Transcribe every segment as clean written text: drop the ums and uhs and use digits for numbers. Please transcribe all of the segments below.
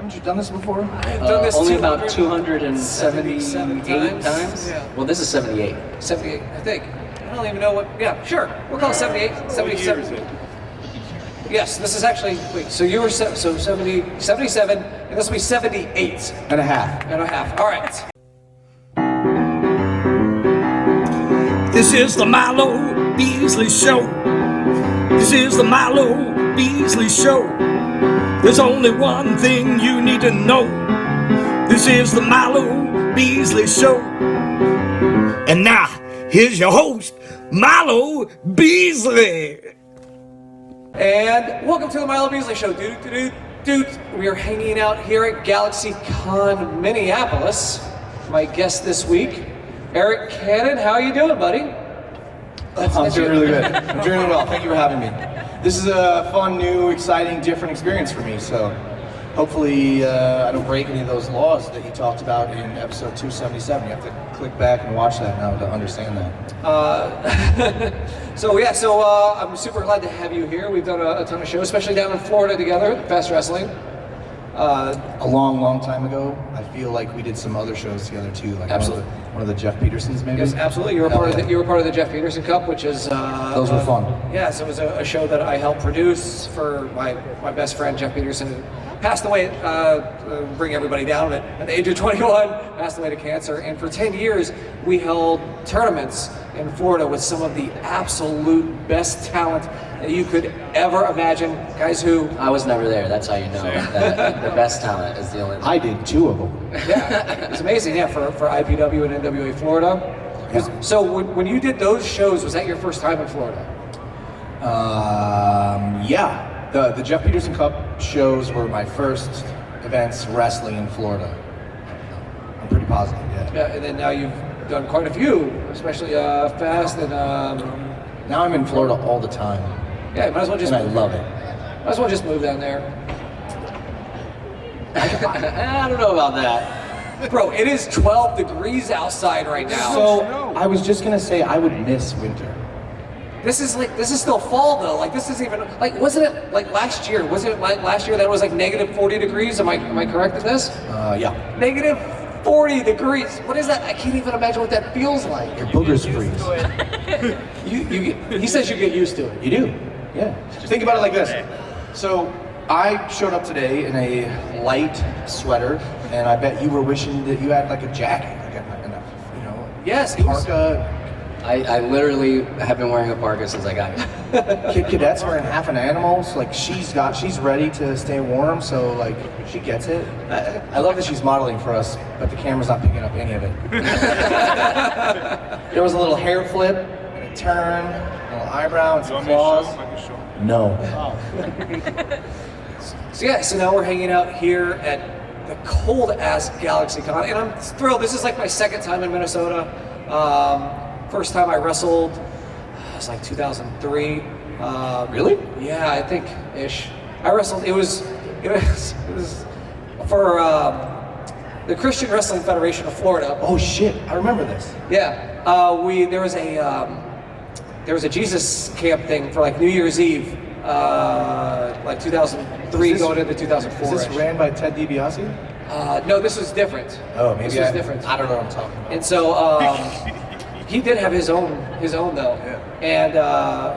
Haven't you done this before? I've done this only about 278 times. Yeah. Well, this is 78. 78, I think. I don't even know what, yeah, sure. We'll call it 78, 77. Yes, this is actually, wait, so you were, so 70, 77, and this will be 78. And a half. And a half, all right. This is the Milo Beasley Show. This is the Milo Beasley Show. There's only one thing you need to know. This is the Milo Beasley Show. And now, here's your host, Milo Beasley. And welcome to the Milo Beasley Show, dude. We are hanging out here at GalaxyCon Minneapolis. My guest this week, Arik Cannon. How are you doing, buddy? I'm doing really good. I'm doing really well. Thank you for having me. This is a fun, new, exciting, different experience for me. So hopefully I don't break any of those laws that you talked about in episode 277. You have to click back and watch that now to understand that. So I'm super glad to have you here. We've done a ton of shows, especially down in Florida together, Fast Wrestling. A long time ago, I feel like we did some other shows together too, like absolutely. One of the Jeff Petersons, maybe. Yes, absolutely. You were part of the Jeff Peterson Cup, which is those were fun. Yes, it was a show that I helped produce for my best friend Jeff Peterson, who passed away. Bring everybody down at the age of 21, passed away to cancer. And for 10 years, we held tournaments in Florida with some of the absolute best talent that you could ever imagine. Guys who... I was never there, that's how you know that the best talent is the only... I did 2 of them. Yeah, it's amazing, yeah, for IPW and NWA Florida. Yeah. So when you did those shows, was that your first time in Florida? Yeah. The Jeff Peterson Cup shows were my first events wrestling in Florida. I'm pretty positive, yeah. Yeah, and then now you've done quite a few, especially Fast and... Now I'm in Florida all the time. Yeah, you might as well just... And I love it. Might as well just move down there. I don't know about that. Bro, it is 12 degrees outside right now. So I was just gonna say I would miss winter. This is still fall though. Like this isn't even, like wasn't it like last year? Wasn't it like last year that it was like negative 40 degrees? Am I correct in this? Yeah. Negative 40 degrees. What is that? I can't even imagine what that feels like. Your boogers freeze. He says you get used to it. You do. Yeah. Think about it like this. So I showed up today in a light sweater, and I bet you were wishing that you had like a jacket, like Yes, parka. I literally have been wearing a parka since I got here. Kid Cadet's wearing half an animal, so like she's ready to stay warm, so like she gets it. I love that she's modeling for us, but the camera's not picking up any of it. There was a little hair flip, and a turn, a little eyebrow, and some claws. No. So now we're hanging out here at the cold ass GalaxyCon, and I'm thrilled. This is like my second time in Minnesota. First time I wrestled, it was like 2003. Really? Yeah, I think ish. I wrestled. It was for the Christian Wrestling Federation of Florida. Oh shit! I remember this. Yeah, there was a Jesus camp thing for like New Year's Eve, like 2003 going into 2004. Is this ran by Ted DiBiase? No, this was different. Oh, maybe this was different. I don't know what I'm talking about. And so he did have his own though. Yeah. And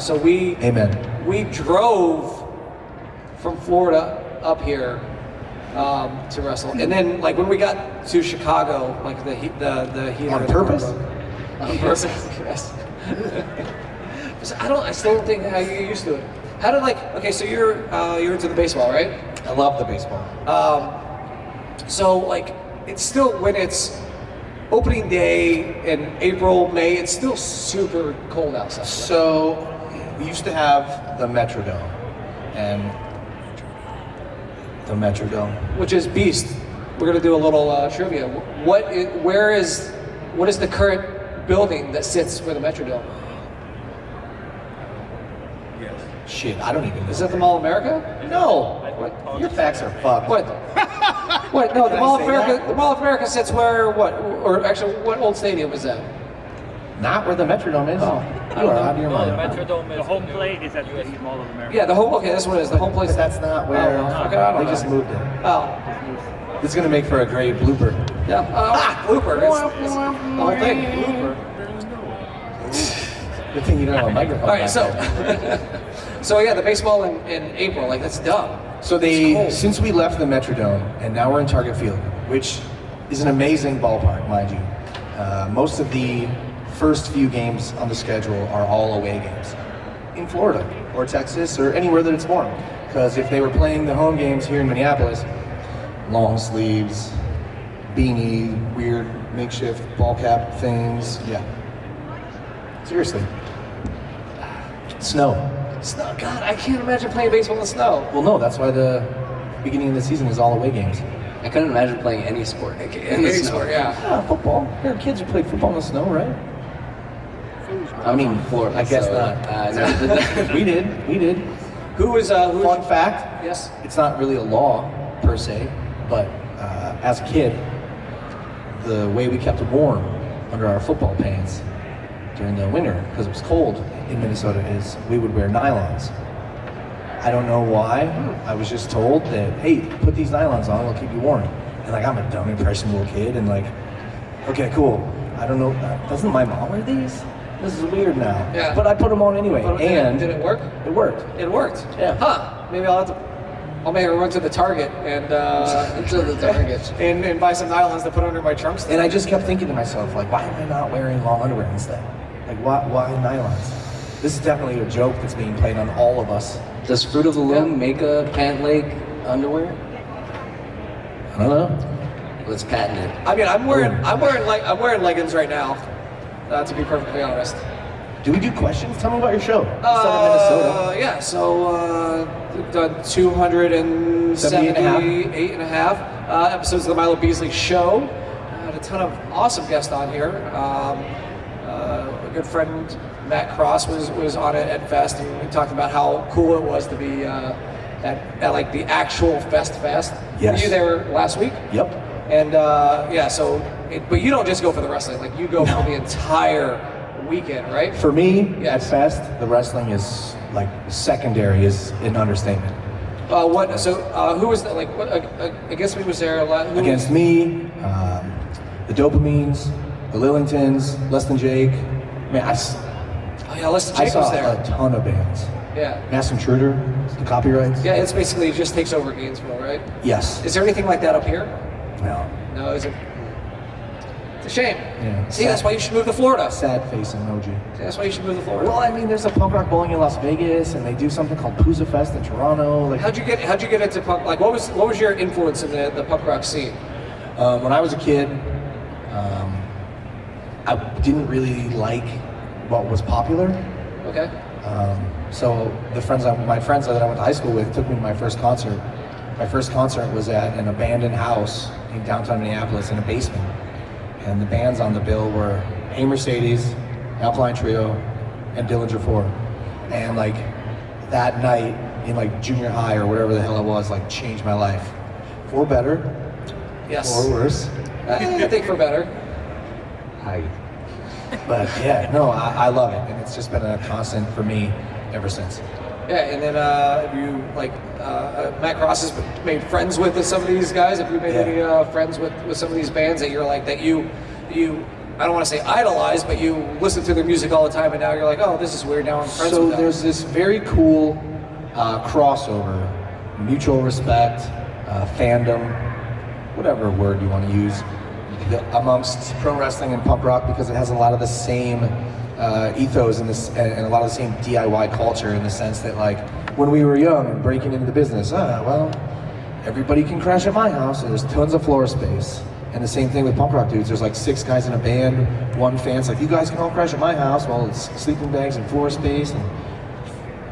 so we drove from Florida up here to wrestle. And then like when we got to Chicago, like the heat On purpose? On purpose. Yes. I still don't think how you get used to it. How did okay, so you're into the baseball, right? I love the baseball. So like it's still, when it's opening day in April, May, it's still super cold outside. So we used to have the Metrodome, and the Metrodome, which is beast. We're gonna do a little trivia. What is the current building that sits with the Metrodome? shit, I don't even know. Is that the Mall of America? No. What? Your facts are fucked. What? What? No, the Did I Mall of say America. that? The Mall of America sits where? What? Or actually, what old stadium is that? Not where the Metrodome is. Oh, You are out of your No, the mind. Metrodome is... The home plate is at the Mall of America. Yeah, the home. Okay, that's what it is. The home place. But that's not where. Oh, fuck it, I don't They just know. moved it. Oh, This is gonna make for a great blooper. yeah. Blooper. It's the whole thing. Blooper. Good thing you don't have a microphone. All right, back so there. so yeah, the baseball in April, like that's dumb. So since we left the Metrodome, and now we're in Target Field, which is an amazing ballpark, mind you. Most of the first few games on the schedule are all away games in Florida or Texas or anywhere that it's warm. Because if they were playing the home games here in Minneapolis, long sleeves, beanie, weird makeshift ball cap things, yeah. Seriously. Snow. Snow. God, I can't imagine playing baseball in the snow. Well, no, that's why the beginning of the season is all away games. I couldn't imagine playing any sport in the Any snow. sport, yeah. Yeah, football. There are kids who play football in the snow, right? I mean, Florida. I guess so, not. No. We did. Who was Fun fact, Yes. it's not really a law per se, but as a kid, the way we kept warm under our football pants during the winter, because it was cold in Minnesota, is we would wear nylons. I don't know why. I was just told that, hey, put these nylons on, it'll keep you warm. And like, I'm a dumb, impressionable kid, and like, okay, cool. I don't know, doesn't my mom wear these? This is weird now. Yeah. But I put them on anyway, and did it work? it worked. It worked. Yeah. Huh. Maybe I'll make a run to the Target and To the Target. and buy some nylons to put under my trunks. And I just kept thinking to myself, like, why am I not wearing long underwear instead? Like, why nylons? This is definitely a joke that's being played on all of us. Does Fruit of the Loom make a pant leg underwear? I don't know. Let's patent it. I mean, I'm wearing leggings right now. To be perfectly honest. Do we do questions? Tell me about your show. Instead of Minnesota. Yeah, so we've done 278 and a half episodes of the Milo Beasley Show. Had a ton of awesome guests on here. A good friend, Matt Cross, was on it at Fest, and we talked about how cool it was to be at like the actual Fest. Yes. Were you there last week? Yep. And yeah, so, but you don't just go for the wrestling, like you go for the entire weekend, right? For me, Yes. at Fest, the wrestling is like secondary is an understatement. Who was that, like, what, against me was there a lot? Against me, the Dopamines, the Lillingtons, Less Than Jake. Man, Oh yeah, Lester I Jake saw was there. a ton of bands. Yeah. Mass Intruder, the copyrights. Yeah, it's basically just takes over Gainesville, right? Yes. Is there anything like that up here? No. No, is it? It's a shame. Yeah. See, that's why you should move to Florida. See, Sad face emoji. that's why you should move to Florida. Well, I mean, there's a punk rock bowling in Las Vegas, and they do something called Pooza Fest in Toronto. Like, How'd you get into punk? Like, what was your influence in the punk rock scene? when I was a kid, I didn't really like what was popular. Okay. So my friends that I went to high school with took me to my first concert. My first concert was at an abandoned house in downtown Minneapolis in a basement. And the bands on the bill were Hey Mercedes, Alkaline Trio, and Dillinger 4. And like that night in like junior high or whatever the hell it was, like changed my life. For better, Yes. or worse. I think for better. But yeah, no, I love it. And it's just been a constant for me ever since. Yeah, and then have you Matt Cross has made friends with some of these guys? Have you made any friends with some of these bands that you're like that you I don't want to say idolize, but you listen to their music all the time, and now you're like, oh, this is weird. Now I'm friends So with them. there's this very cool crossover, mutual respect, fandom, whatever word you want to use, amongst pro wrestling and punk rock, because it has a lot of the same ethos and a lot of the same DIY culture, in the sense that, like, when we were young and breaking into the business, well, everybody can crash at my house, and there's tons of floor space. And the same thing with punk rock dudes. There's like 6 guys in a band, one fan's like, you guys can all crash at my house. Well, it's sleeping bags and floor space and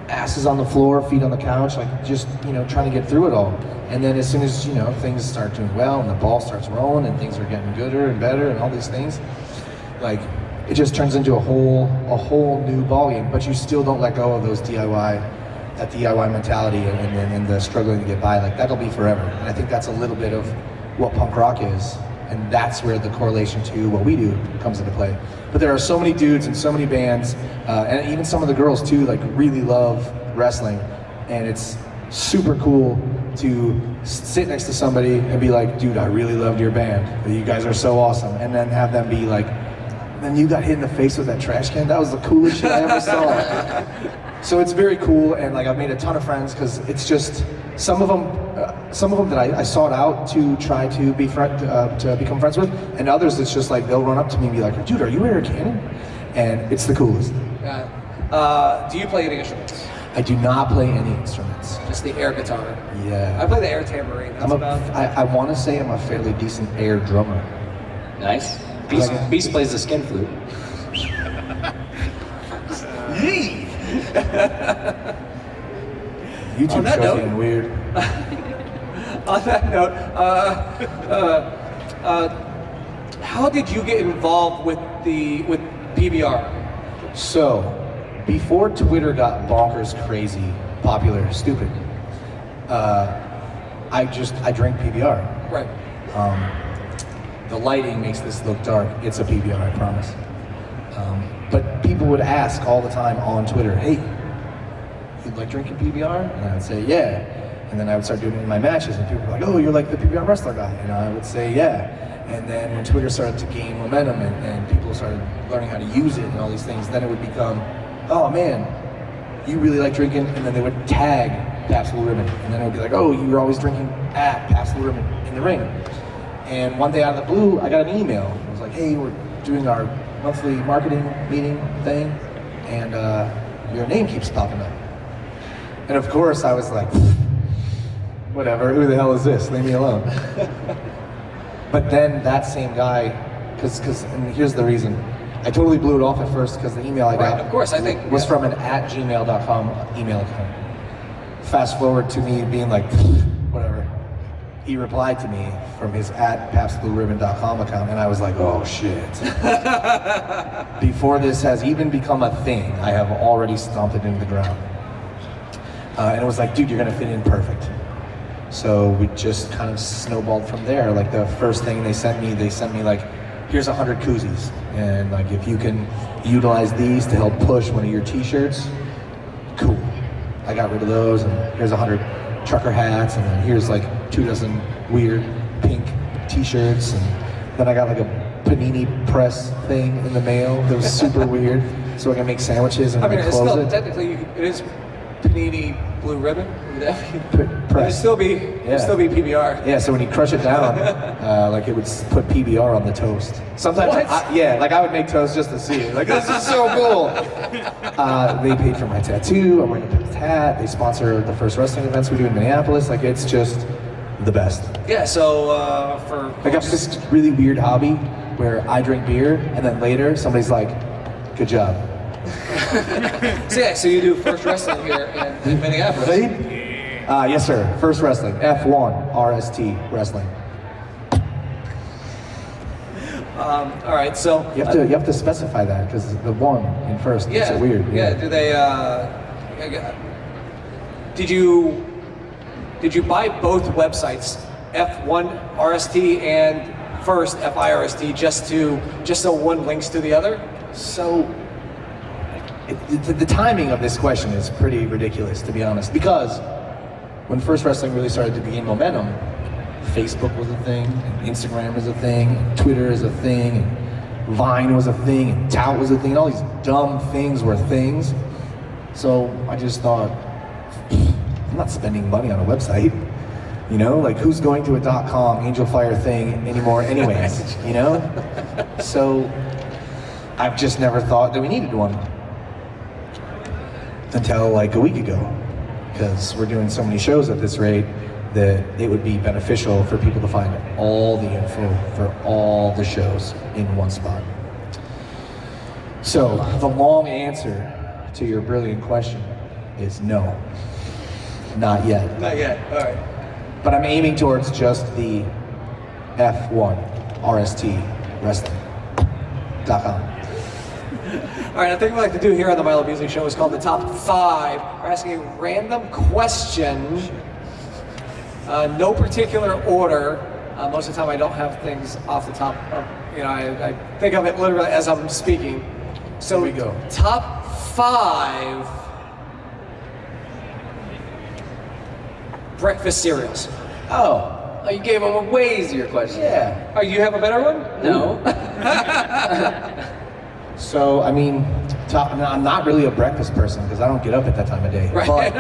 asses on the floor, feet on the couch, like just, trying to get through it all. And then as soon as, things start doing well and the ball starts rolling and things are getting gooder and better and all these things, like, it just turns into a whole new ballgame. But you still don't let go of that DIY mentality and the struggling to get by. Like, that'll be forever. And I think that's a little bit of what punk rock is. and that's where the correlation to what we do comes into play. But there are so many dudes and so many bands, and even some of the girls too, like really love wrestling, and it's super cool to sit next to somebody and be like, dude, I really loved your band. You guys are so awesome. And then have them be like, then you got hit in the face with that trash can? That was the coolest shit I ever saw. So it's very cool, and like I've made a ton of friends because it's just, some of them that I sought out to try to become friends with, and others it's just like they'll run up to me and be like, dude, are you Arik Cannon? And it's the coolest. Do you play any instruments? I do not play any instruments. Just the air guitar. Yeah. I play the air tambourine. I want to say I'm a fairly decent air drummer. Nice. Beast plays the skin flute. Yee! YouTube show's getting weird. On that note, how did you get involved with PBR? So, before Twitter got bonkers, crazy, popular, stupid, I drank PBR. Right. The lighting makes this look dark. It's a PBR, I promise. But people would ask all the time on Twitter, hey, you like drinking PBR? And I would say, yeah. And then I would start doing it in my matches, and people were like, oh, you're like the PBR wrestler guy. And I would say, yeah. And then when Twitter started to gain momentum and people started learning how to use it and all these things, then it would become, oh man, you really like drinking? And then they would tag Pabst Blue Ribbon. And then it would be like, oh, you were always drinking at Pabst Blue Ribbon in the ring. And one day out of the blue, I got an email. It was like, hey, we're doing our monthly marketing meeting thing, and your name keeps popping up. And of course, I was like, whatever, who the hell is this? Leave me alone. But then that same guy, and here's the reason, I totally blew it off at first because the email I got of course, I think, was from an @gmail.com email account. Fast forward to me being like, whatever. He replied to me from his @PabstBlueRibbon.com account, and I was like, oh shit. Before this has even become a thing, I have already stomped it into the ground. And it was like, dude, you're gonna fit in perfect. So we just kind of snowballed from there. Like the first thing they sent me like, here's 100 koozies. And like, if you can utilize these to help push one of your t-shirts, cool. I got rid of those, and here's 100 trucker hats, and then here's like 24 weird pink t-shirts, and then I got like a panini press thing in the mail that was super weird, so I can make sandwiches and it's close still, it. technically, it is Panini Blue Ribbon. Press. It'd still be PBR. Yeah, so when you crush it down, like it would put PBR on the toast. Sometimes, like I would make toast just to see it. Like, this is so cool. They paid for my tattoo. I'm wearing a Pabst hat. They sponsor the first wrestling events we do in Minneapolis. Like, it's just the best. Yeah, so I got this really weird hobby where I drink beer, and then later somebody's like, good job. So you do First Wrestling here in Minneapolis. Yes, sir. First Wrestling, F1 RST Wrestling. All right, so you have to specify that because the one in first makes it weird. Yeah. Do they? Did you buy both websites, F1 RST and First FIRST, just so one links to the other? So. The timing of this question is pretty ridiculous, to be honest, because when First Wrestling really started to gain momentum, Facebook was a thing, and Instagram was a thing, and Twitter is a thing, and Vine was a thing, and Tout was a thing, and all these dumb things were things. So I just thought, I'm not spending money on a website, you know? Like, who's going to a .com Angel Fire thing anymore anyways, you know? So I've just never thought that we needed one. Until like a week ago, because we're doing so many shows at this rate that it would be beneficial for people to find all the info for all the shows in one spot. So the long answer to your brilliant question is no, not yet. Not yet, all right. But I'm aiming towards just the F1 RST Wrestling.com. All right, I think what we like to do here on the Milo Beasley Show is called the Top 5. We're asking a random question, no particular order, Most of the time I don't have things off the top of, I think of it literally as I'm speaking. So Here we go. Top 5 breakfast cereals. Oh, you gave him a way easier question. Yeah. Oh, you have a better one? No. So, I mean, I'm not really a breakfast person because I don't get up at that time of day. Right. But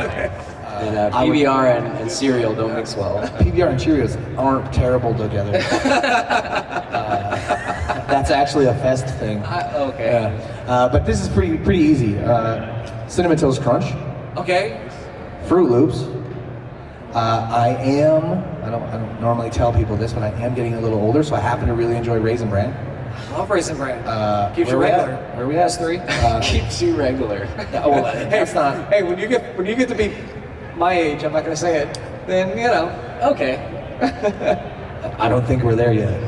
And PBR and cereal don't mix well. PBR and Cheerios aren't terrible together. That's actually a fest thing. Okay. Yeah. But this is pretty easy. Cinnamon Toast Crunch, Okay. Fruit Loops. I don't normally tell people this, but I am getting a little older, so I happen to really enjoy Raisin Bran. Love Raisin Bran. Keeps where you we at? regular. Where we at? S3. Keeps you regular. Well, that's not. Hey, when you get to be my age, I'm not gonna say it. Then Okay. I don't think we're there yet.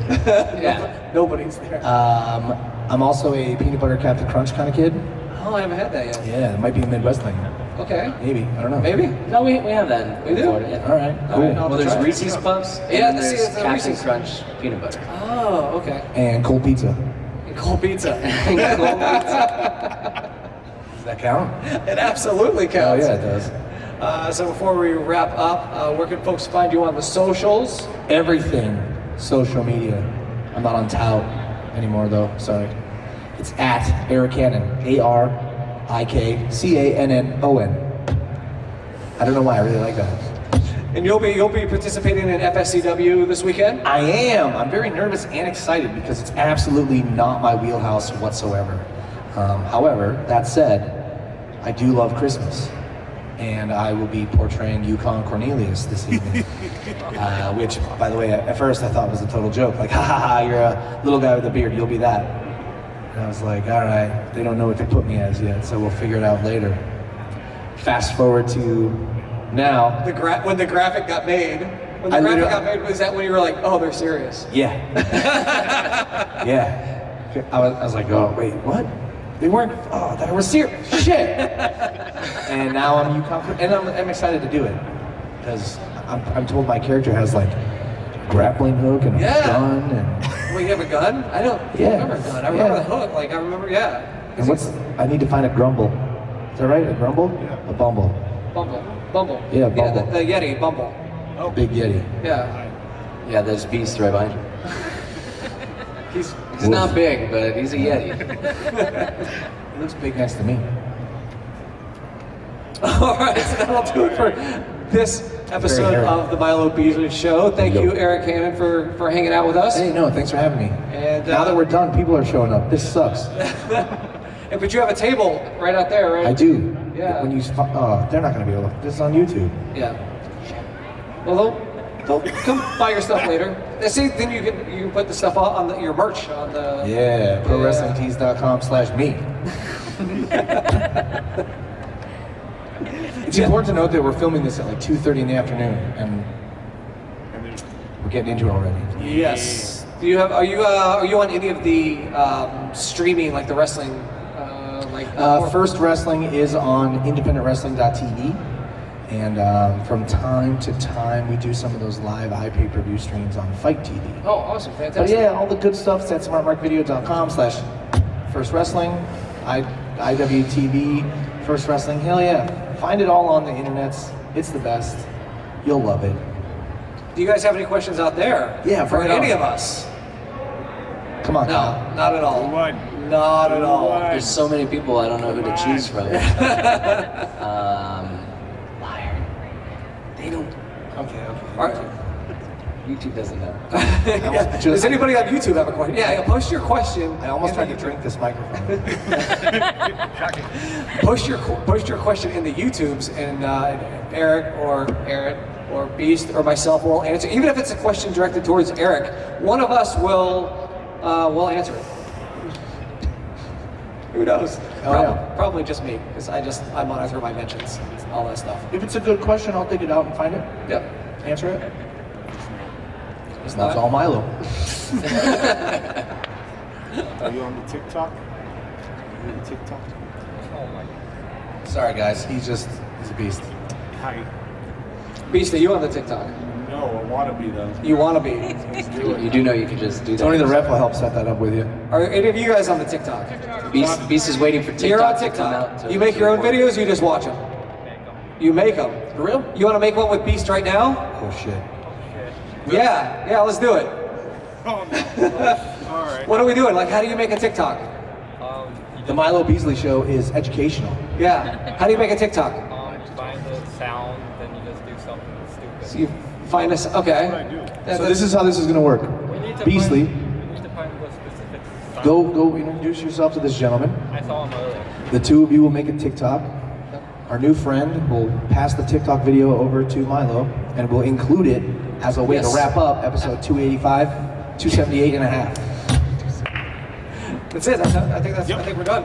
Yeah. Nobody's there. I'm also a peanut butter Captain Crunch kind of kid. Oh, I haven't had that yet. Yeah, it might be a Midwest thing. Okay. Maybe, I don't know. Maybe. No, we have that. We do? Florida, yeah. All right, All right, cool. I'll Well, there's try it. Reese's Puffs. Yeah, and see, there's it's the Captain Reese's. Crunch peanut butter. Oh, okay. And cold pizza. And cold pizza. Does that count? It absolutely Oh counts. yeah, it does. So before we wrap up, where can folks find you on the socials? Everything social media. I'm not on tout anymore though. Sorry. It's at Arik Cannon. ARIKCANNON. I don't know why I really like that. And you'll be participating in FSCW this weekend? I am. I'm very nervous and excited because it's absolutely not my wheelhouse whatsoever. However, that said, I do love Christmas. And I will be portraying Yukon Cornelius this evening. Which, by the way, at first I thought was a total joke. Like, ha ha ha, you're a little guy with a beard, you'll be that. And I was like, all right, they don't know what to put me as yet, so we'll figure it out later. Fast forward to now. When the graphic got made, was that when you were like, oh, they're serious? Yeah. Yeah. I was like, oh, wait, what? They weren't, oh, that was serious, shit. And now I'm Yukon, and I'm excited to do it. Because I'm told my character has like a grappling hook and a gun and... Well, you have a gun? I don't remember a gun. I remember the hook, And I need to find a grumble. Is that right, a grumble? Yeah. A bumble. Bumble. Yeah, Bumble. The Yeti, Bumble. Oh. Big Yeti. Yeah. Yeah, there's Beast right behind you. He's He's not big, but he's a Yeti. He looks big next to me. All right, so that'll do it for this episode of the Milo Beasley Show. Thank you, Arik Cannon, for hanging out with us. Hey, no, thanks for having me. And now that we're done, people are showing up. This sucks. But you have a table right out there, right? I do. Yeah. When they're not going to be able to. This is on YouTube. Yeah. Well, they'll come buy your stuff later. See, then you can put the stuff on your merch on the. Yeah, prowrestlingtees.com/me. It's important to note that we're filming this at like 2:30 in the afternoon, and we're getting into it already. Yes. Are you on any of the streaming, like the wrestling? First Wrestling is on independentwrestling.tv, and from time to time we do some of those live iPay-per-view streams on Fight TV. Oh, awesome, fantastic. But yeah, all the good stuff's at smartmarkvideo.com/First Wrestling, IWTV, First Wrestling. Hell yeah, find it all on the internets. It's the best. You'll love it. Do you guys have any questions out there? Yeah, for bring it any on. of us? Come on, No, Kyle. not at all. What? Not at all. There's so many people, I don't know who to choose from. Liar. They don't. Okay. All right. YouTube doesn't know. Yeah. Does anybody on YouTube have a question? Yeah, post your question. I almost tried to drink this microphone. Post your question in the YouTubes, and Arik or Beast or myself will answer. Even if it's a question directed towards Arik, one of us will answer it. Who knows? Probably just me, because I monitor my mentions, and all that stuff. If it's a good question, I'll dig it out and find it. Yep. Answer it. It's That's all Milo. Are you on the TikTok? Oh my. Sorry guys, he's a beast. Hi. Beast, are you on the TikTok? No. No, I want to be though. You want to be. You do know you can just do that. Tony the ref will help set that up with you. Are any of you guys on the TikTok? Beast is waiting for TikTok. You're on to come out TikTok. to- You make your own videos, you just watch them? You make them. For real? You want to make one with Beast right now? Oh shit. Yeah, let's do it. Oh no. All right. What are we doing? Like, how do you make a TikTok? The Milo Beasley Show is educational. Yeah. How do you make a TikTok? Find the sound, then you just do something stupid. So you find us. Okay. What I do. Yeah, So this is how this is gonna work. We need to Beasley, find the specific sound. go introduce yourself to this gentleman. I saw him earlier. The two of you will make a TikTok. Our new friend will pass the TikTok video over to Milo and we'll include it as a way Yes. to wrap up episode 285, 278 and a half. That's it. I think we're done.